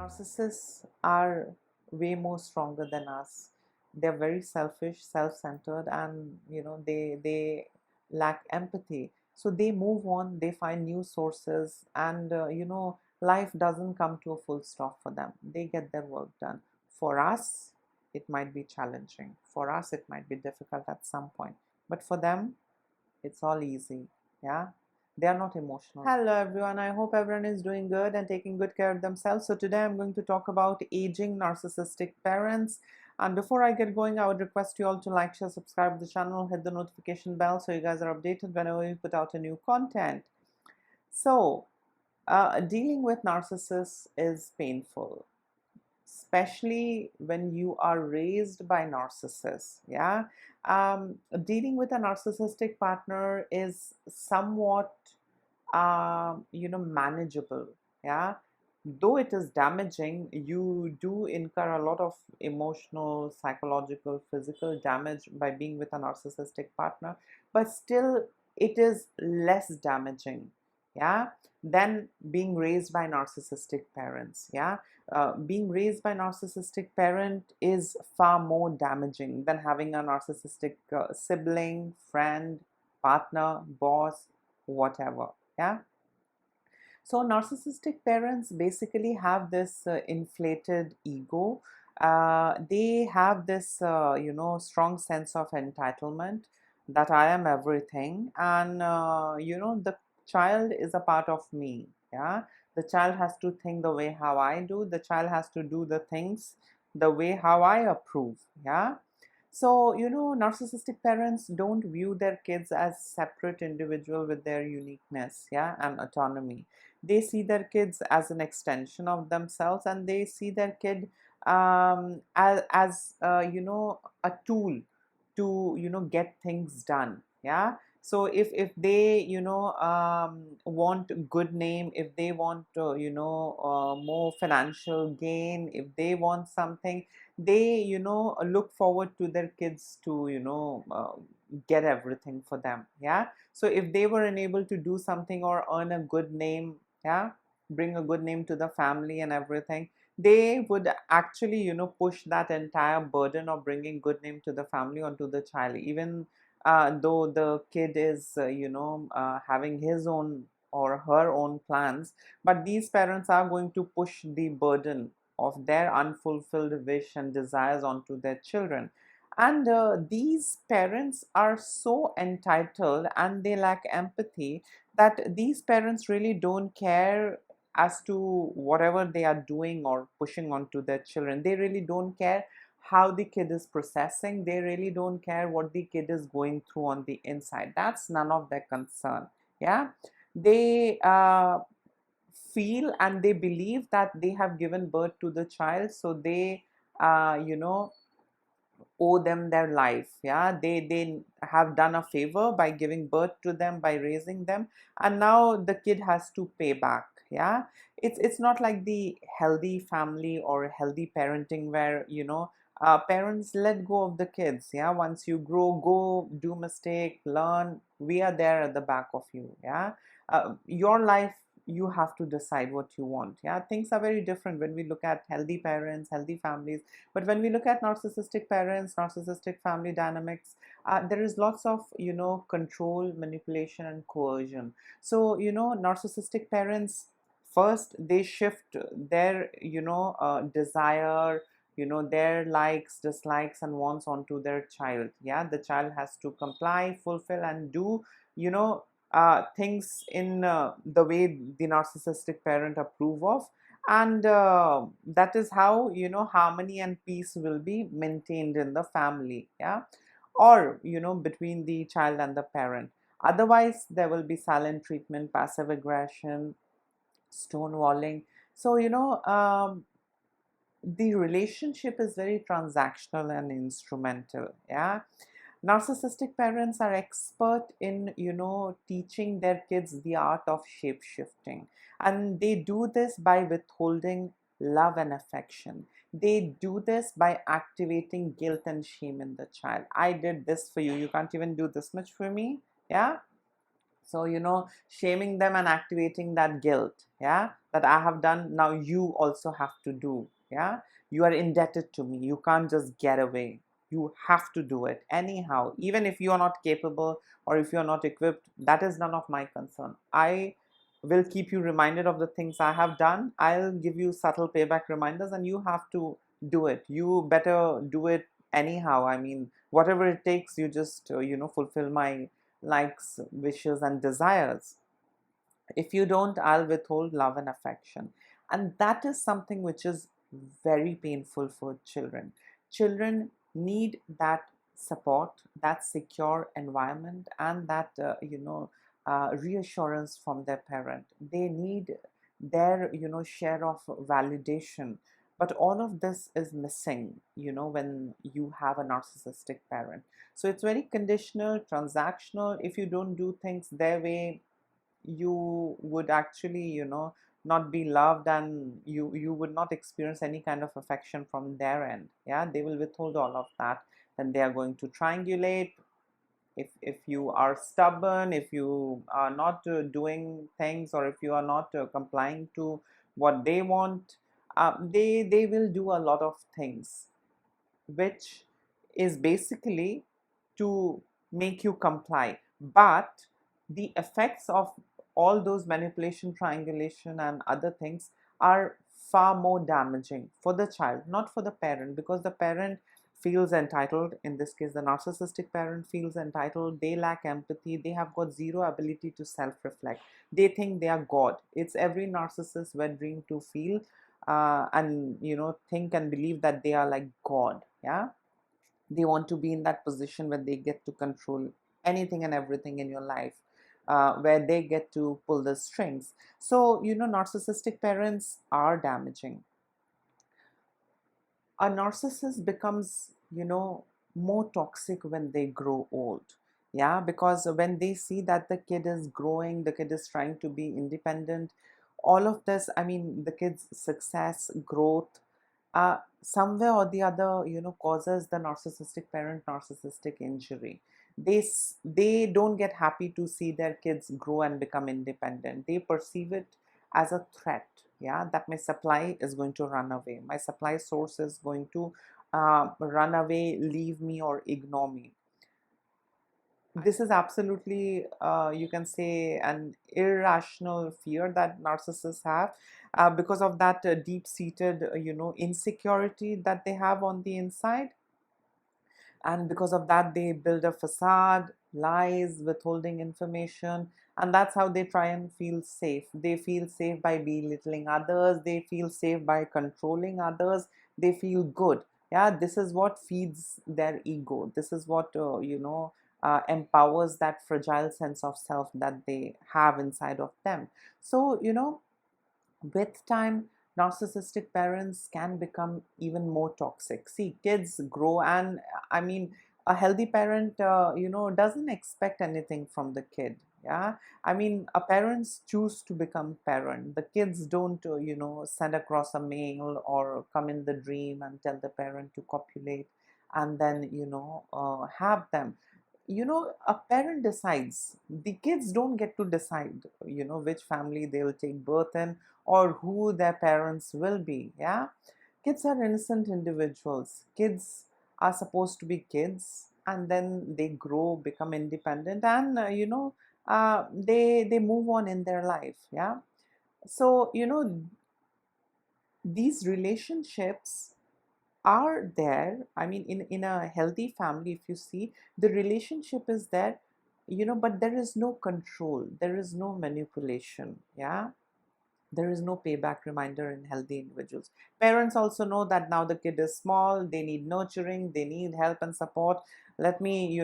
Narcissists are way more stronger than us. They're very selfish, self-centered, and they lack empathy. So they move on, they find new sources, and life doesn't come to a full stop for them. They get their work done. For us, it might be challenging. For us, it might be difficult at some point. But for them, it's all easy. Yeah, they are not emotional. Hello everyone, I hope everyone is doing good and taking good care of themselves. So today I'm going to talk about aging narcissistic parents. And before I get going, I would request you all to like, share, subscribe to the channel, hit the notification bell so you guys are updated whenever we put out a new content. So dealing with narcissists is painful, especially when you are raised by narcissists. Yeah, dealing with a narcissistic partner is somewhat manageable. Yeah, though it is damaging, you do incur a lot of emotional, psychological, physical damage by being with a narcissistic partner, but still it is less damaging, yeah, than being raised by narcissistic parents. Yeah, being raised by narcissistic parent is far more damaging than having a narcissistic sibling, friend, partner, boss, whatever. Yeah, so narcissistic parents basically have this inflated ego. They have this strong sense of entitlement, that I am everything, and the child is a part of me. Yeah, the child has to think the way how I do. The child has to do the things the way how I approve. Yeah, so, narcissistic parents don't view their kids as separate individual with their uniqueness, yeah, and autonomy. They see their kids as an extension of themselves, and they see their kid as a tool to, get things done, yeah. So if they, want good name, if they want, more financial gain, if they want something, they look forward to their kids to get everything for them. Yeah, so if they were unable to do something or earn a good name, yeah, bring a good name to the family and everything, they would actually push that entire burden of bringing good name to the family onto the child, even though the kid is having his own or her own plans. But these parents are going to push the burden of their unfulfilled wish and desires onto their children. And these parents are so entitled and they lack empathy that these parents really don't care as to whatever they are doing or pushing onto their children. They really don't care how the kid is processing. They really don't care what the kid is going through on the inside. That's none of their concern. Yeah, they feel and they believe that they have given birth to the child, so they owe them their life. Yeah, they have done a favor by giving birth to them, by raising them, and now the kid has to pay back. Yeah, it's not like the healthy family or healthy parenting where parents let go of the kids. Yeah, once you grow, go do mistake, learn, we are there at the back of you. Yeah, your life, you have to decide what you want. Yeah, things are very different when we look at healthy parents, healthy families. But when we look at narcissistic parents, narcissistic family dynamics, there is lots of control, manipulation, and coercion. So narcissistic parents, first they shift their desire, their likes, dislikes, and wants onto their child. Yeah, the child has to comply, fulfill, and do things in the way the narcissistic parent approve of, and that is how harmony and peace will be maintained in the family. Yeah, or between the child and the parent. Otherwise there will be silent treatment, passive aggression, stonewalling. So the relationship is very transactional and instrumental. Yeah, narcissistic parents are expert in teaching their kids the art of shape shifting, and they do this by withholding love and affection. They do this by activating guilt and shame in the child. I did this for you, you can't even do this much for me. Yeah, so shaming them and activating that guilt. Yeah, that I have done, now you also have to do. Yeah, you are indebted to me. You can't just get away. You have to do it anyhow, even if you are not capable or if you are not equipped. That is none of my concern. I will keep you reminded of the things I have done. I'll give you subtle payback reminders, and you have to do it. You better do it anyhow. I mean, whatever it takes, you just fulfill my likes, wishes, and desires. If you don't, I'll withhold love and affection. And that is something which is very painful for children. Children need that support, that secure environment, and that, reassurance from their parent. They need their, share of validation. But all of this is missing, when you have a narcissistic parent. So it's very conditional, transactional. If you don't do things their way, you would actually not be loved, and you would not experience any kind of affection from their end. Yeah, they will withhold all of that. Then they are going to triangulate. If you are stubborn, if you are not doing things, or if you are not complying to what they want, they will do a lot of things, which is basically to make you comply. But the effects of all those manipulation, triangulation, and other things are far more damaging for the child, not for the parent, because the parent feels entitled. In this case, the narcissistic parent feels entitled. They lack empathy. They have got zero ability to self reflect. They think they are God. It's every narcissist's wet dream to feel and think and believe that they are like God. Yeah, they want to be in that position where they get to control anything and everything in your life, where they get to pull the strings. So narcissistic parents are damaging. A narcissist becomes more toxic when they grow old. Yeah, because when they see that the kid is growing, the kid is trying to be independent, all of this, I mean, the kid's success, growth, somewhere or the other causes the narcissistic parent narcissistic injury. They don't get happy to see their kids grow and become independent. They perceive it as a threat. Yeah, that my supply is going to run away, my supply source is going to run away, leave me, or ignore me. This is absolutely, you can say, an irrational fear that narcissists have, because of that deep-seated insecurity that they have on the inside. And because of that, they build a facade, lies, withholding information, and that's how they try and feel safe. They feel safe by belittling others, they feel safe by controlling others, they feel good. Yeah, this is what feeds their ego. This is what empowers that fragile sense of self that they have inside of them. So with time, narcissistic parents can become even more toxic. See, kids grow, and I mean, a healthy parent, doesn't expect anything from the kid. Yeah, I mean, a parents choose to become parent. The kids don't, send across a mail or come in the dream and tell the parent to copulate, and then have them. A parent decides. The kids don't get to decide which family they'll take birth in, or who their parents will be. Yeah, kids are innocent individuals. Kids are supposed to be kids, and then they grow, become independent, and they move on in their life. Yeah, so these relationships are there. I mean, in a healthy family, if you see, the relationship is there, but there is no control, there is no manipulation. Yeah, there is no payback reminder in healthy individuals. Parents also know that now the kid is small, they need nurturing, they need help and support. Let me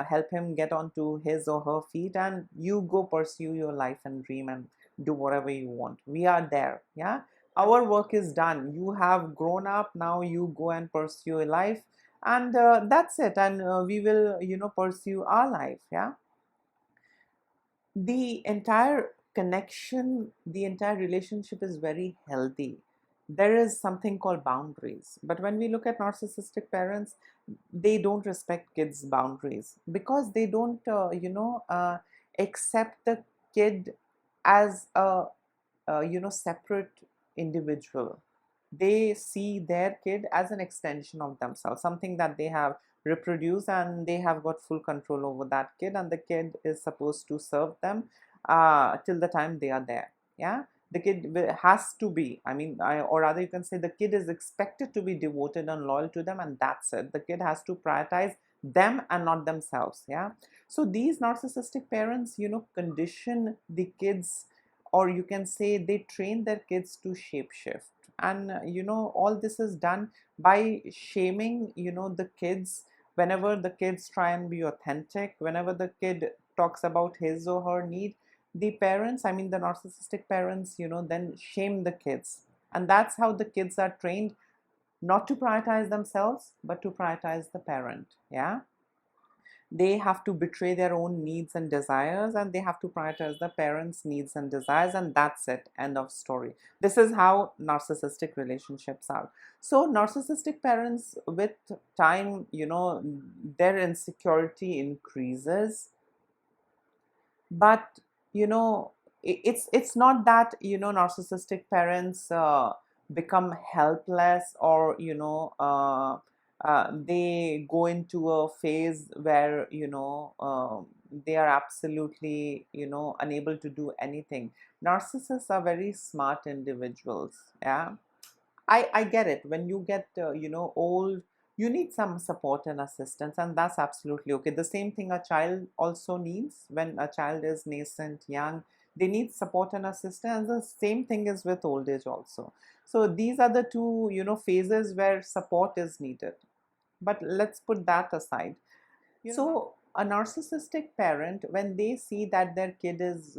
help him get onto his or her feet, and you go pursue your life and dream and do whatever you want. We are there. Yeah, our work is done. You have grown up, now you go and pursue your life, and that's it. And we will pursue our life. Yeah, the entire connection, the entire relationship is very healthy. There is something called boundaries. But when we look at narcissistic parents, they don't respect kids' boundaries, because they don't, accept the kid as a separate individual. They see their kid as an extension of themselves, something that they have reproduced, and they have got full control over that kid, and the kid is supposed to serve them till the time they are there. Yeah, the kid has to be, or rather you can say the kid is expected to be devoted and loyal to them, and that's it. The kid has to prioritize them and not themselves. Yeah, so these narcissistic parents, condition the kids, or you can say they train their kids to shapeshift. And all this is done by shaming the kids. Whenever the kids try and be authentic, whenever the kid talks about his or her need, the parents, the narcissistic parents, then shame the kids. And that's how the kids are trained not to prioritize themselves, but to prioritize the parent. Yeah, they have to betray their own needs and desires, and they have to prioritize the parents' needs and desires, and that's it. End of story. This is how narcissistic relationships are. So narcissistic parents, with time, their insecurity increases. But it's not that narcissistic parents become helpless, or they go into a phase where they are absolutely unable to do anything. Narcissists are very smart individuals. Yeah, I get it. When you get old, you need some support and assistance, and that's absolutely okay. The same thing a child also needs. When a child is nascent, young, they need support and assistance. The same thing is with old age also. So these are the two phases where support is needed. But let's put that aside. So a narcissistic parent, when they see that their kid is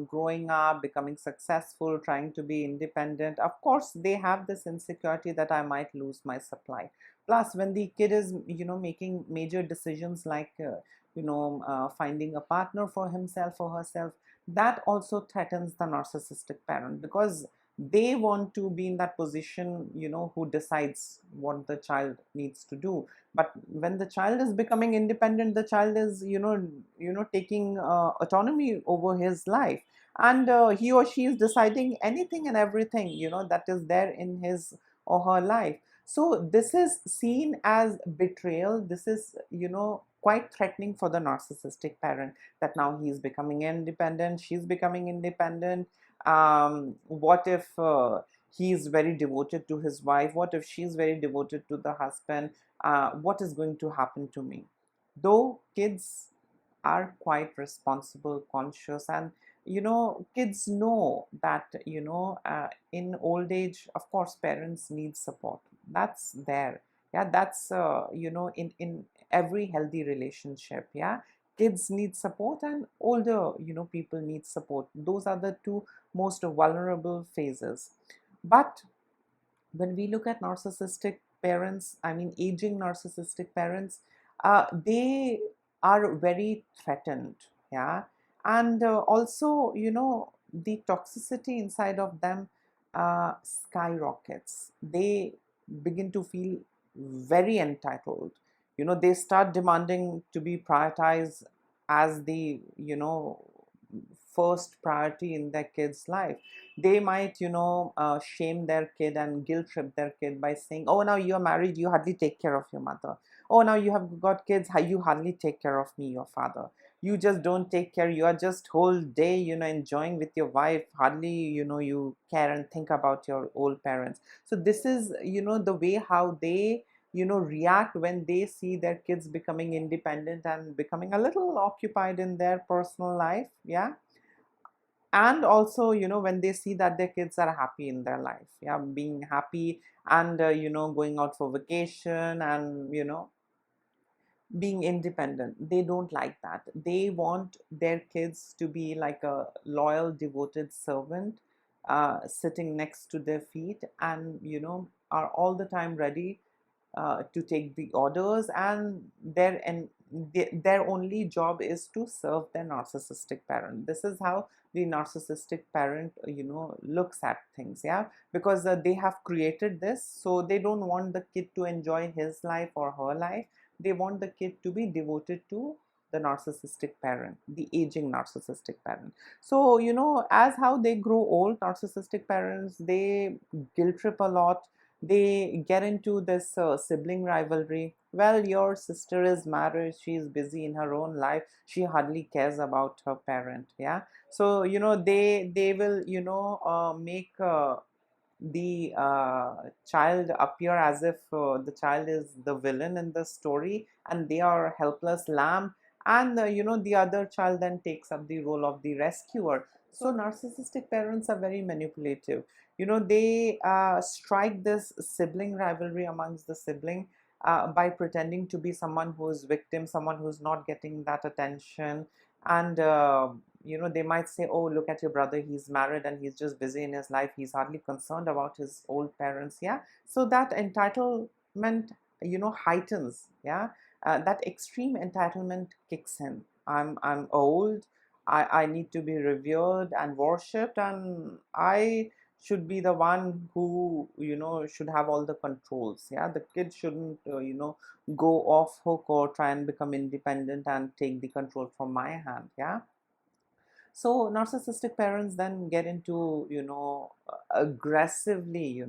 growing up, becoming successful, trying to be independent, of course they have this insecurity that I might lose my supply. Plus, when the kid is making major decisions like finding a partner for himself or herself, that also threatens the narcissistic parent, because they want to be in that position, who decides what the child needs to do. But when the child is becoming independent, the child is taking autonomy over his life, and he or she is deciding anything and everything that is there in his or her life. So this is seen as betrayal. This is quite threatening for the narcissistic parent, that now he is becoming independent, she's becoming independent. What if he is very devoted to his wife? What if she's very devoted to the husband? What is going to happen to me? Though kids are quite responsible, conscious, and kids know that in old age, of course, parents need support. That's there. Yeah, that's in every healthy relationship. Yeah, kids need support, and older people need support. Those are the two most vulnerable phases. But when we look at narcissistic parents, aging narcissistic parents, they are very threatened. Yeah, and also, the toxicity inside of them skyrockets. They begin to feel very entitled. They start demanding to be prioritized as the first priority in their kid's life. They might shame their kid and guilt trip their kid by saying, oh, now you're married, you hardly take care of your mother. Oh, now you have got kids, you hardly take care of me, your father. You just don't take care. You are just whole day enjoying with your wife. Hardly you care and think about your old parents. So this is the way how they react when they see their kids becoming independent and becoming a little occupied in their personal life. Yeah, and also when they see that their kids are happy in their life. Yeah, being happy, and going out for vacation, and being independent. They don't like that. They want their kids to be like a loyal, devoted servant, sitting next to their feet, and are all the time ready to take the orders, and their only job is to serve their narcissistic parent. This is how the narcissistic parent looks at things. Yeah, because they have created this, so they don't want the kid to enjoy his life or her life. They want the kid to be devoted to the narcissistic parent, the aging narcissistic parent. So, as how they grow old, narcissistic parents, they guilt trip a lot. They get into this sibling rivalry. Well, your sister is married, she is busy in her own life, she hardly cares about her parent. Yeah. So, they will, make the child appear as if the child is the villain in the story and they are helpless lamb, and the other child then takes up the role of the rescuer. So narcissistic parents are very manipulative. They strike this sibling rivalry amongst the sibling by pretending to be someone who is victim, someone who's not getting that attention. And they might say, oh, look at your brother, he's married and he's just busy in his life, he's hardly concerned about his old parents. Yeah. So that entitlement, heightens. Yeah. That extreme entitlement kicks in. I'm old, I need to be revered and worshipped, and I should be the one who should have all the controls. Yeah. The kid shouldn't go off hook or try and become independent and take the control from my hand. Yeah. So narcissistic parents then get into aggressively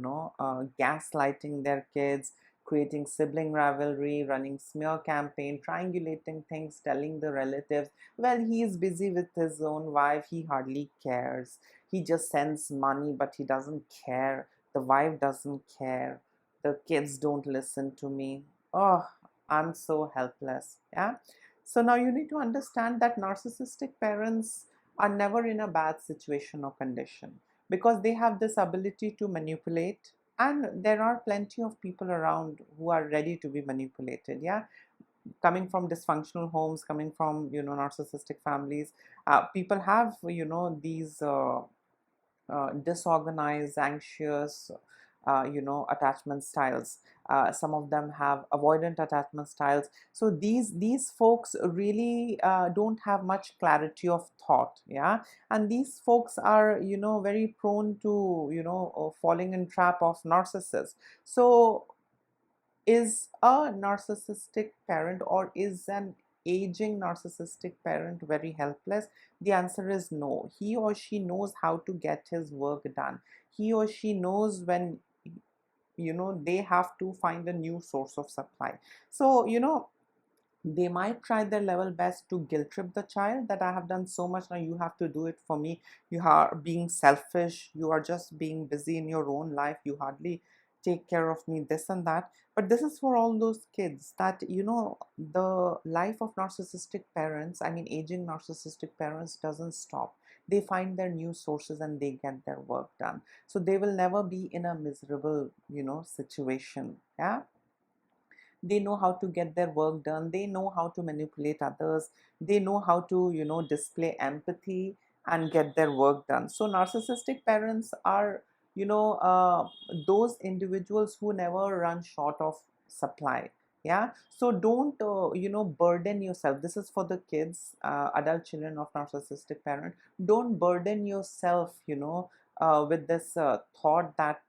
gaslighting their kids, creating sibling rivalry, running smear campaign, triangulating things, telling the relatives, well, he is busy with his own wife, he hardly cares, he just sends money but he doesn't care, the wife doesn't care, the kids don't listen to me, oh, I'm so helpless. Yeah. So now you need to understand that narcissistic parents are never in a bad situation or condition, because they have this ability to manipulate, and there are plenty of people around who are ready to be manipulated. Yeah. Coming from dysfunctional homes, coming from narcissistic families, people have these disorganized, anxious, attachment styles. Some of them have avoidant attachment styles. So these folks really don't have much clarity of thought. Yeah. And these folks are very prone to falling in trap of narcissists. So is a narcissistic parent, or is an aging narcissistic parent very helpless? The answer is no. He or she knows how to get his work done. He or she knows when they have to find a new source of supply. So they might try their level best to guilt trip the child, that I have done so much, now you have to do it for me, you are being selfish, you are just being busy in your own life, you hardly take care of me, this and that. But this is for all those kids that the life of narcissistic parents, I mean aging narcissistic parents, doesn't stop. They find their new sources and they get their work done, so they will never be in a miserable situation. Yeah. They know how to get their work done, they know how to manipulate others, they know how to display empathy and get their work done. So narcissistic parents are those individuals who never run short of supply. Yeah. So don't burden yourself. This is for the kids, adult children of narcissistic parent. Don't burden yourself with this thought that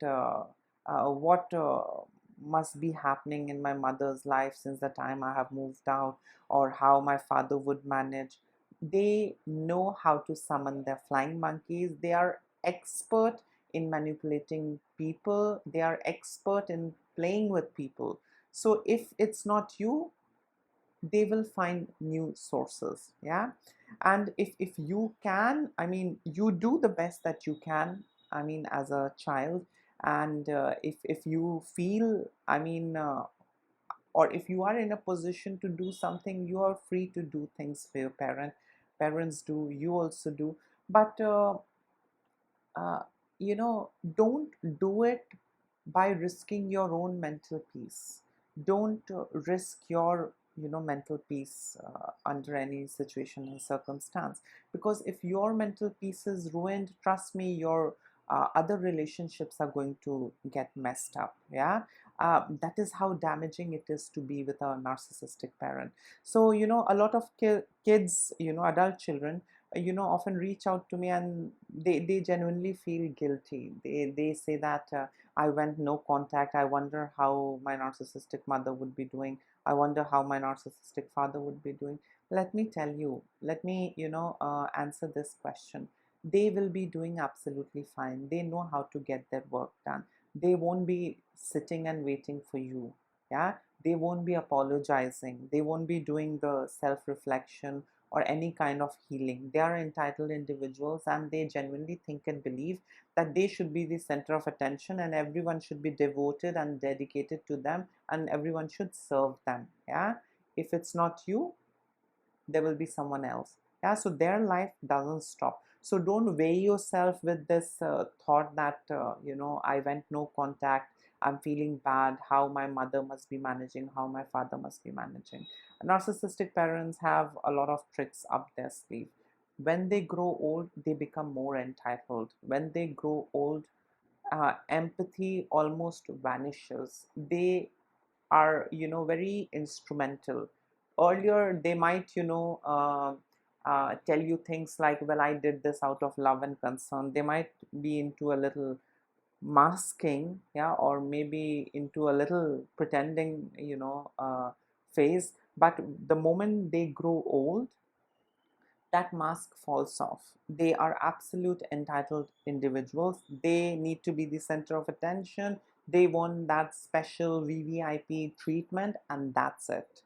what must be happening in my mother's life since the time I have moved out, or how my father would manage. They know how to summon their flying monkeys. They are expert in manipulating people. They are expert in playing with people. So if it's not you, they will find new sources. Yeah. And if you can, I mean, you do the best that you can, I mean, as a child. And if you feel, I mean, or if you are in a position to do something, you are free to do things for your parents do, you also do. But uh, don't do it by risking your own mental peace. Don't risk your mental peace under any situation and circumstance, because if your mental peace is ruined, trust me, your other relationships are going to get messed up. Yeah. That is how damaging it is to be with a narcissistic parent. So a lot of kids, adult children, often reach out to me, and they genuinely feel guilty. They say that I went no contact, I wonder how my narcissistic mother would be doing, I wonder how my narcissistic father would be doing. Let me tell you, let me, answer this question. They will be doing absolutely fine. They know how to get their work done. They won't be sitting and waiting for you. Yeah. They won't be apologizing. They won't be doing the self reflection or any kind of healing. They are entitled individuals, and they genuinely think and believe that they should be the center of attention, and everyone should be devoted and dedicated to them, and everyone should serve them. Yeah. If it's not you, there will be someone else. Yeah, so their life doesn't stop. So don't weigh yourself with this thought that I went no contact, I'm feeling bad, how my mother must be managing, how my father must be managing. Narcissistic parents have a lot of tricks up their sleeve. When they grow old, they become more entitled. When they grow old, empathy almost vanishes. They are very instrumental. Earlier they might tell you things like, well, I did this out of love and concern. They might be into a little masking, yeah, or maybe into a little pretending phase. But the moment they grow old, that mask falls off. They are absolute entitled individuals. They need to be the center of attention. They want that special VVIP treatment, and that's it.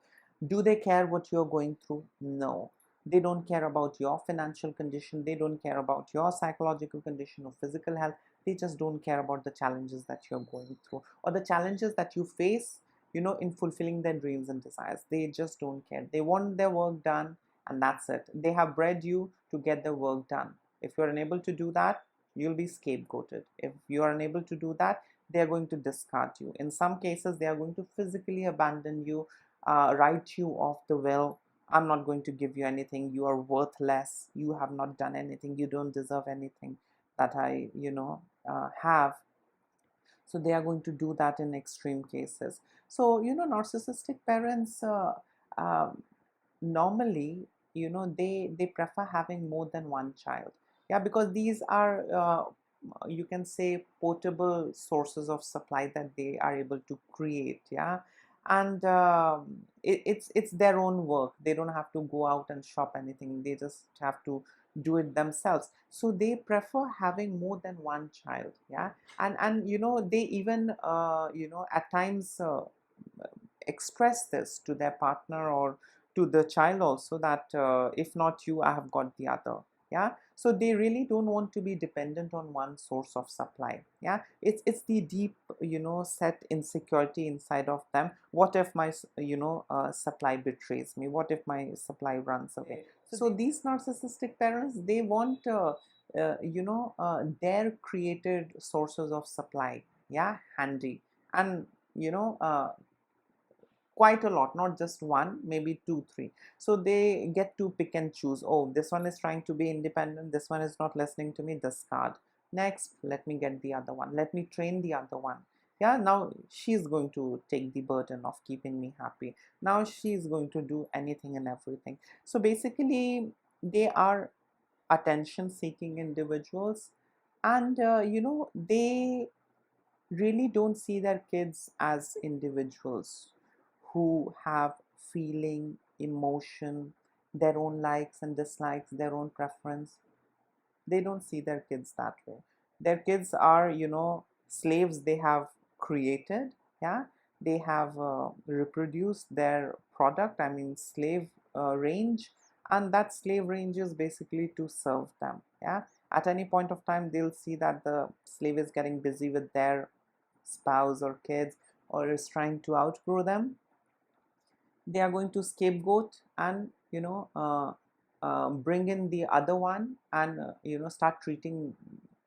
Do they care what you're going through? No. They don't care about your financial condition. They don't care about your psychological condition or physical health. They just don't care about the challenges that you're going through or the challenges that you face, in fulfilling their dreams and desires. They just don't care. They want their work done, and that's it. They have bred you to get the work done. If you're unable to do that, you'll be scapegoated. If you are unable to do that, they are going to discard you. In some cases, they are going to physically abandon you, write you off the will. I'm not going to give you anything. You are worthless. You have not done anything. You don't deserve anything that I have. So they are going to do that in extreme cases. So narcissistic parents, um, normally, they prefer having more than one child. Yeah, because these are, you can say, portable sources of supply that they are able to create. Yeah. And it's their own work. They don't have to go out and shop anything. They just have to do it themselves. So they prefer having more than one child. Yeah. And they even at times express this to their partner or to the child also, that if not you, I have got the other. Yeah. So they really don't want to be dependent on one source of supply. Yeah. It's the deep set insecurity inside of them. What if my supply betrays me? What if my supply runs away? So these narcissistic parents, they want their created sources of supply, yeah, handy. And quite a lot, not just one, maybe two, three. So they get to pick and choose. Oh, this one is trying to be independent, this one is not listening to me, discard. Next, let me get the other one, let me train the other one. Yeah, now she's going to take the burden of keeping me happy. Now she's going to do anything and everything. So basically, they are attention seeking individuals. And they really don't see their kids as individuals who have feeling, emotion, their own likes and dislikes, their own preference. They don't see their kids that way. Their kids are, slaves they have created. Yeah. They have reproduced their product, I mean slave range. And that slave range is basically to serve them. Yeah. At any point of time, they'll see that the slave is getting busy with their spouse or kids, or is trying to outgrow them. They are going to scapegoat and bring in the other one, and start treating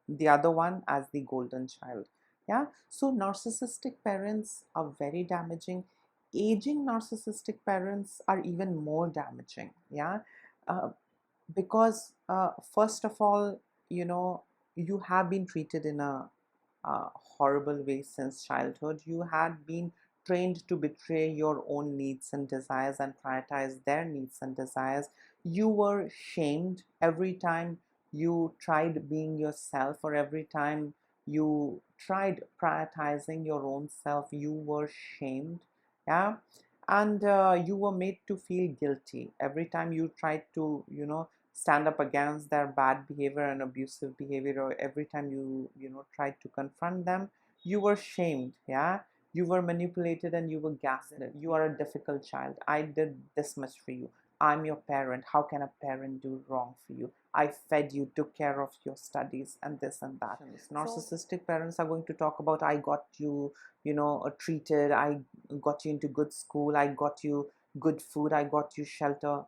the other one as the golden child. Yeah. So narcissistic parents are very damaging. Aging narcissistic parents are even more damaging. Yeah. uh, because first of all, you have been treated in a horrible way since childhood. You had been trained to betray your own needs and desires and prioritize their needs and desires. You were shamed every time you tried being yourself, or every time you tried prioritizing your own self, you were shamed. Yeah. and you were made to feel guilty every time you tried to, stand up against their bad behavior and abusive behavior, or every time you tried to confront them, you were shamed. Yeah, you were manipulated and you were gaslit. You are a difficult child. I did this much for you. I'm your parent. How can a parent do wrong for you? I fed you, took care of your studies, and this and that. Narcissistic parents are going to talk about, I got you, treated, I got you into good school, I got you good food, I got you shelter,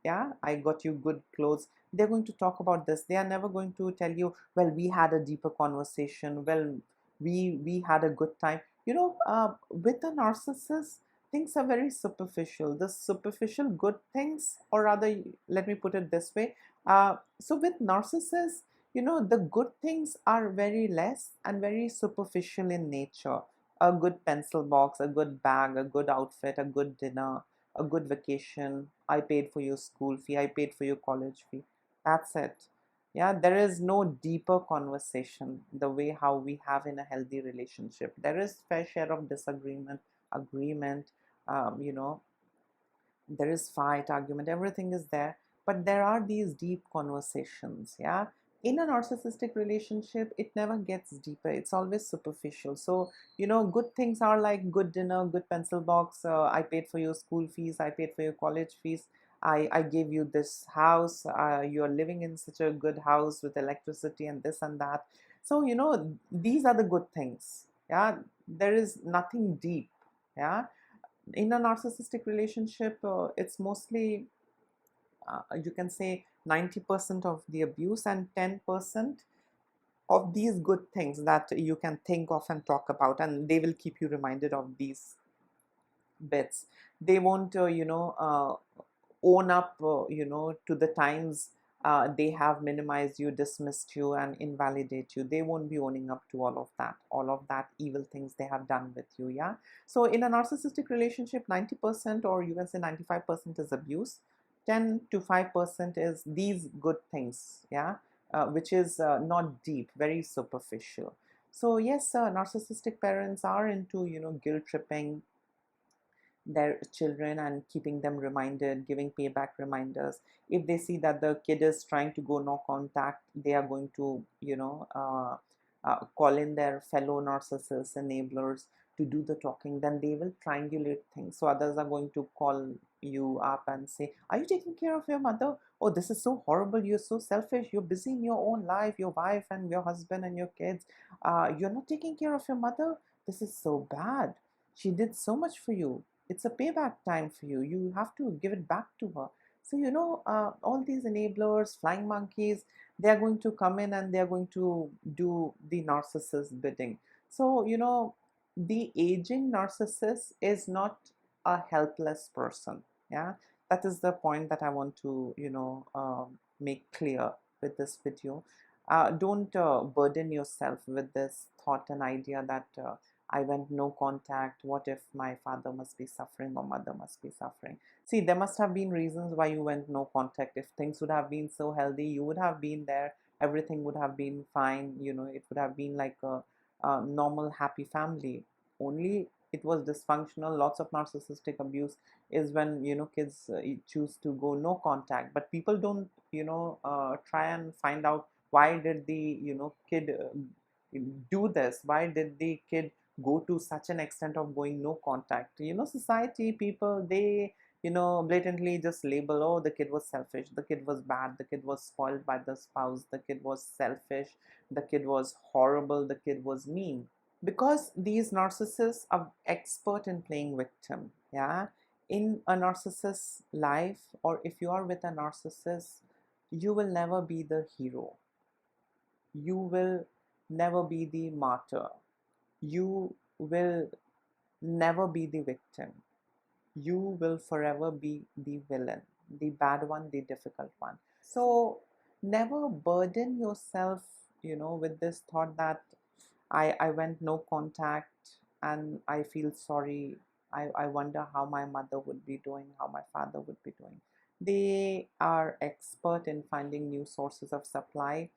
yeah, I got you good clothes. They're going to talk about this. They are never going to tell you, well, we had a deeper conversation, well, we had a good time. With a narcissist, things are very superficial. The superficial good things, or rather, let me put it this way. So with narcissists, the good things are very less and very superficial in nature. A good pencil box, a good bag, a good outfit, a good dinner, a good vacation, I paid for your school fee, I paid for your college fee. That's it. Yeah, there is no deeper conversation the way how we have in a healthy relationship. There is fair share of disagreement, agreement, um, you know, there is fight, argument, everything is there, but there are these deep conversations. Yeah, in a narcissistic relationship, it never gets deeper, it's always superficial. So good things are like good dinner, good pencil box, I paid for your school fees, I paid for your college fees, I gave you this house, you're living in such a good house with electricity and this and that. So these are the good things. Yeah, there is nothing deep. Yeah, in a narcissistic relationship, it's mostly, you can say, 90% of the abuse and 10% of these good things that you can think of and talk about, and they will keep you reminded of these bits. They won't own up to the times they have minimized you, dismissed you, and invalidate you. They won't be owning up to all of that evil things they have done with you. Yeah, so in a narcissistic relationship, 90%, or you can say 95%, is abuse. 10 to 5% is these good things. Yeah, which is not deep, very superficial. So yes, narcissistic parents are into guilt tripping their children and keeping them reminded, giving payback reminders. If they see that the kid is trying to go no contact, they are going to call in their fellow narcissists, enablers, to do the talking. Then they will triangulate things. So others are going to call you up and say, are you taking care of your mother? Oh, this is so horrible, you're so selfish, you're busy in your own life, your wife and your husband and your kids, you're not taking care of your mother. This is so bad, she did so much for you, it's a payback time for you, you have to give it back to her. So all these enablers, flying monkeys, they are going to come in and they are going to do the narcissist bidding. So the aging narcissist is not a helpless person. Yeah, that is the point that I want to make clear with this video. Don't burden yourself with this thought and idea that I went no contact. What if my father must be suffering or mother must be suffering? See, there must have been reasons why you went no contact. If things would have been so healthy, you would have been there. Everything would have been fine. It would have been like a normal, happy family. Only it was dysfunctional. Lots of narcissistic abuse is when kids choose to go no contact. But people don't try and find out why did the kid do this. Why did the kid go to such an extent of going no contact? Society, people, they blatantly just label, oh, the kid was selfish, the kid was bad, the kid was spoiled by the spouse, the kid was selfish, the kid was horrible, the kid was mean. Because these narcissists are expert in playing victim. Yeah, in a narcissist's life, or if you are with a narcissist, you will never be the hero, you will never be the martyr, you will never be the victim. You will forever be the villain, the bad one, the difficult one. So never burden yourself, with this thought that I went no contact and I feel sorry. I wonder how my mother would be doing, how my father would be doing. They are expert in finding new sources of supply.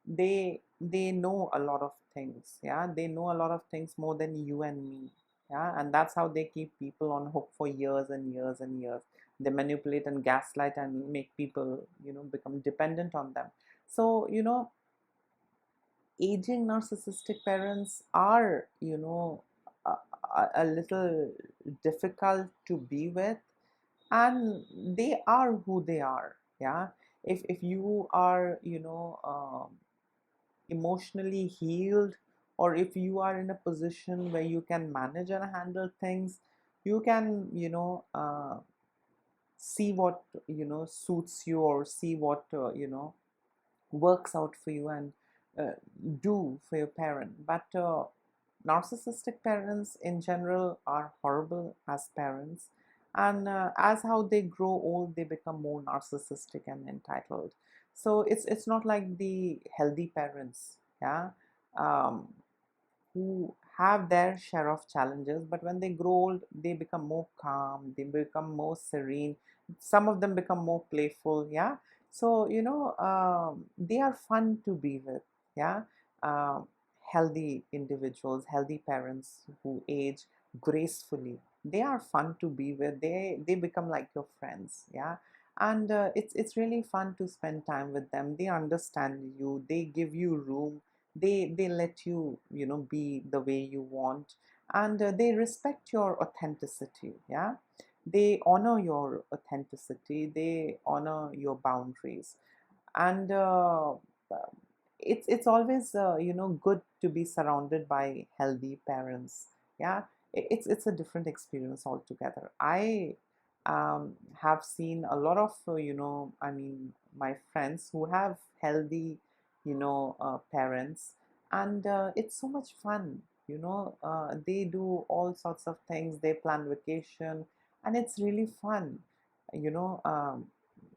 They know a lot of things. Yeah, they know a lot of things more than you and me. Yeah, and that's how they keep people on hook for years and years and years. They manipulate and gaslight and make people, become dependent on them. So, aging narcissistic parents are, a little difficult to be with, and they are who they are. Yeah, if you are, emotionally healed, or if you are in a position where you can manage and handle things, you can, see what, suits you, or see what, works out for you, and uh, do for your parent. But narcissistic parents in general are horrible as parents, and as how they grow old, they become more narcissistic and entitled. So it's not like the healthy parents, yeah, um, who have their share of challenges, but when they grow old, they become more calm, they become more serene, some of them become more playful. Yeah, so they are fun to be with. Yeah, um, healthy individuals, healthy parents who age gracefully, they are fun to be with. They become like your friends. Yeah, and it's really fun to spend time with them. They understand you, they give you room, they let you, be the way you want, and they respect your authenticity. Yeah, they honor your authenticity, they honor your boundaries, and it's always, good to be surrounded by healthy parents. Yeah, it's a different experience altogether. I have seen a lot of, I mean, my friends who have healthy, parents, and it's so much fun. They do all sorts of things, they plan vacation, and it's really fun. you know um,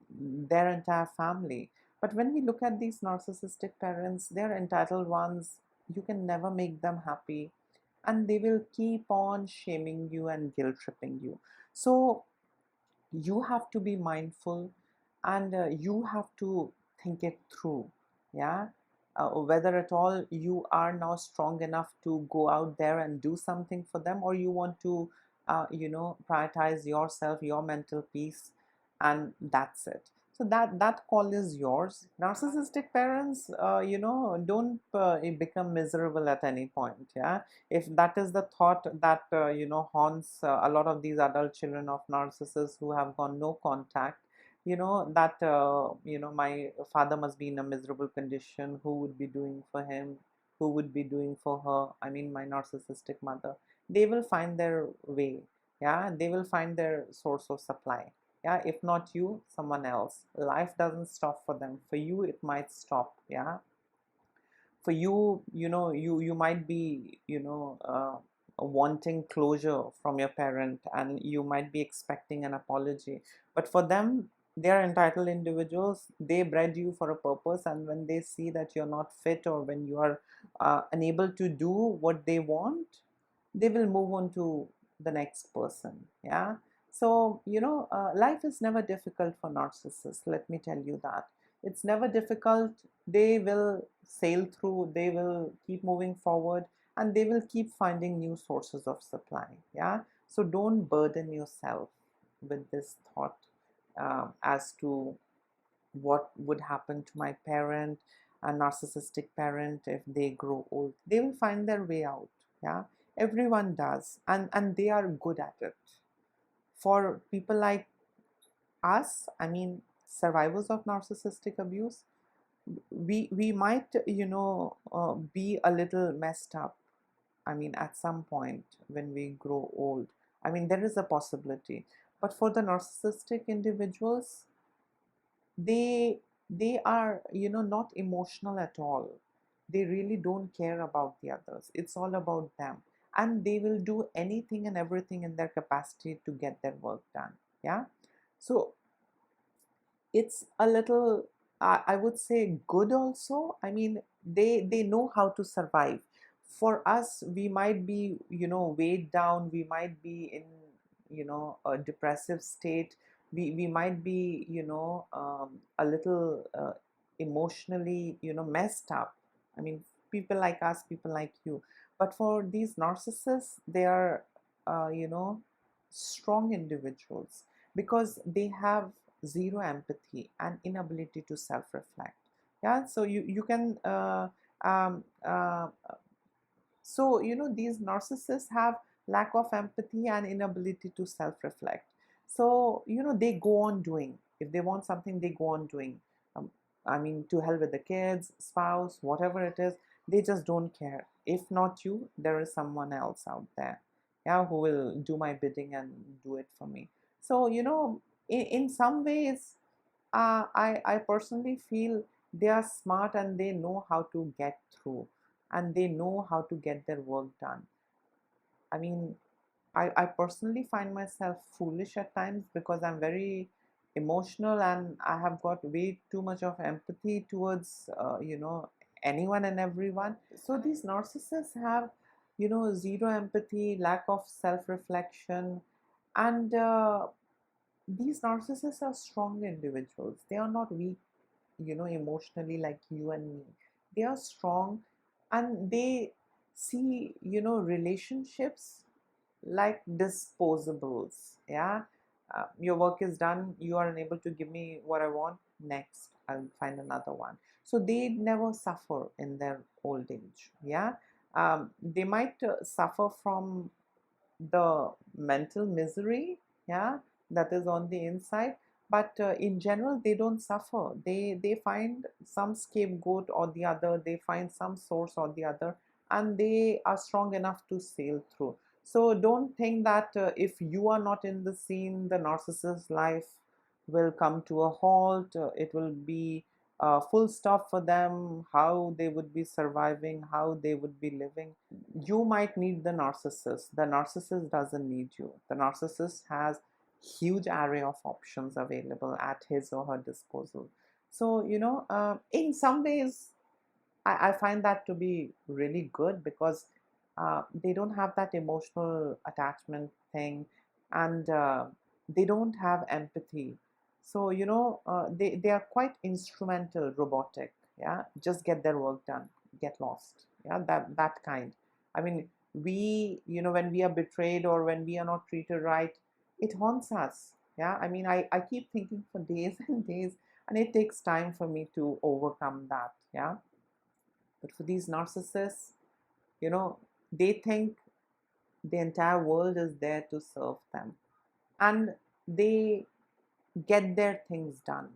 their entire family. But when we look at these narcissistic parents, they're entitled ones. You can never make them happy, and they will keep on shaming you and guilt tripping you. So you have to be mindful, and you have to think it through. Yeah, whether at all you are now strong enough to go out there and do something for them, or you want to prioritize yourself, your mental peace, and that's it. So that call is yours. Narcissistic parents, don't become miserable at any point. Yeah, if that is the thought that haunts a lot of these adult children of narcissists who have gone no contact, that my father must be in a miserable condition, who would be doing for him, who would be doing for her, I mean my narcissistic mother, they will find their way. Yeah, they will find their source of supply. Yeah, if not you, someone else. Life doesn't stop for them. For you it might stop. Yeah, for you, you might be, wanting closure from your parent, and you might be expecting an apology. But for them, they are entitled individuals, they bred you for a purpose, and when they see that you're not fit, or when you are unable to do what they want, they will move on to the next person. Yeah, so life is never difficult for narcissists, let me tell you that. It's never difficult. They will sail through, they will keep moving forward, and they will keep finding new sources of supply. Yeah, so don't burden yourself with this thought, as to what would happen to my parent, a narcissistic parent, if they grow old. They will find their way out. Yeah, everyone does, and they are good at it. For people like us, I mean, survivors of narcissistic abuse, we might, be a little messed up, I mean, at some point when we grow old. I mean, there is a possibility. But for the narcissistic individuals, they are, not emotional at all. They really don't care about the others. It's all about them, and they will do anything and everything in their capacity to get their work done. Yeah, so it's a little, I would say, good also. I mean, they know how to survive. For us, we might be, weighed down, we might be in, a depressive state, we might be, a little emotionally, messed up. I mean, people like us, people like you. But for these narcissists, they are strong individuals because they have zero empathy and inability to self-reflect. Yeah, so you can um, uh, so these narcissists have lack of empathy and inability to self-reflect. So they go on doing. If they want something, they go on doing. um, I mean, to hell with the kids, spouse, whatever it is, they just don't care. If not you, there is someone else out there, yeah, who will do my bidding and do it for me. So in some ways, I personally feel they are smart and they know how to get through and they know how to get their work done. I mean, I personally find myself foolish at times because I'm very emotional and I have got way too much of empathy towards, anyone and everyone. So these narcissists have, zero empathy, lack of self reflection, and these narcissists are strong individuals. They are not weak, emotionally like you and me. They are strong and they see, relationships like disposables. Yeah. Your work is done, you are unable to give me what I want, next I'll find another one. So they never suffer in their old age. Yeah. They might suffer from the mental misery, yeah, that is on the inside, but in general they don't suffer. They find some scapegoat or the other, they find some source or the other, and they are strong enough to sail through. So don't think that if you are not in the scene, the narcissist life will come to a halt. It will be full stop for them, how they would be surviving, how they would be living. You might need the narcissist. The narcissist doesn't need you. The narcissist has huge array of options available at his or her disposal. So in some ways, I find that to be really good because they don't have that emotional attachment thing, and they don't have empathy. So they are quite instrumental, robotic. Yeah, just get their work done, get lost. Yeah, that kind. I mean, we when we are betrayed or when we are not treated right, it haunts us. Yeah, I mean, I keep thinking for days and days, and it takes time for me to overcome that. Yeah. But for these narcissists, you know, they think the entire world is there to serve them and they get their things done.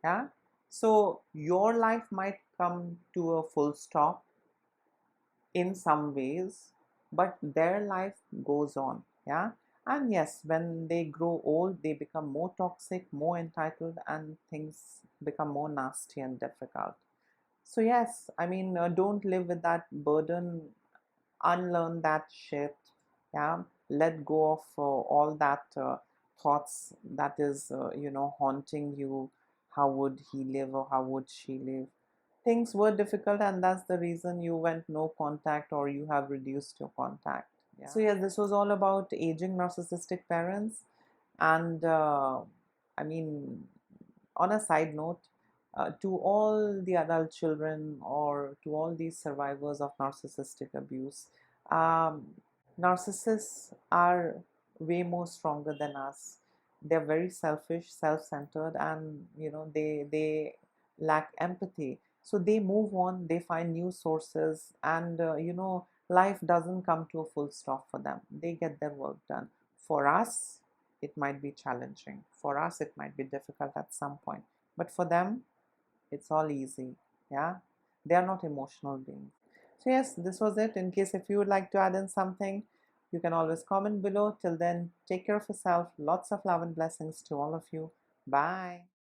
Yeah. So your life might come to a full stop in some ways, but their life goes on. Yeah. And yes, when they grow old, they become more toxic, more entitled, and things become more nasty and difficult. So, yes, I mean, don't live with that burden, unlearn that shit. Yeah, let go of all that thoughts that is, haunting you. How would he live or how would she live? Things were difficult, and that's the reason you went no contact or you have reduced your contact. Yeah. So, yes, this was all about aging narcissistic parents. And I mean, on a side note, to all the adult children or to all these survivors of narcissistic abuse, um, narcissists are way more stronger than us. They're very selfish, self-centered, and they lack empathy. So they move on, they find new sources, and life doesn't come to a full stop for them. They get their work done. For us, it might be challenging. For us, it might be difficult at some point. But for them, it's all easy. Yeah. They are not emotional beings. So, yes, this was it. In case if you would like to add in something, you can always comment below. Till then, take care of yourself. Lots of love and blessings to all of you. Bye.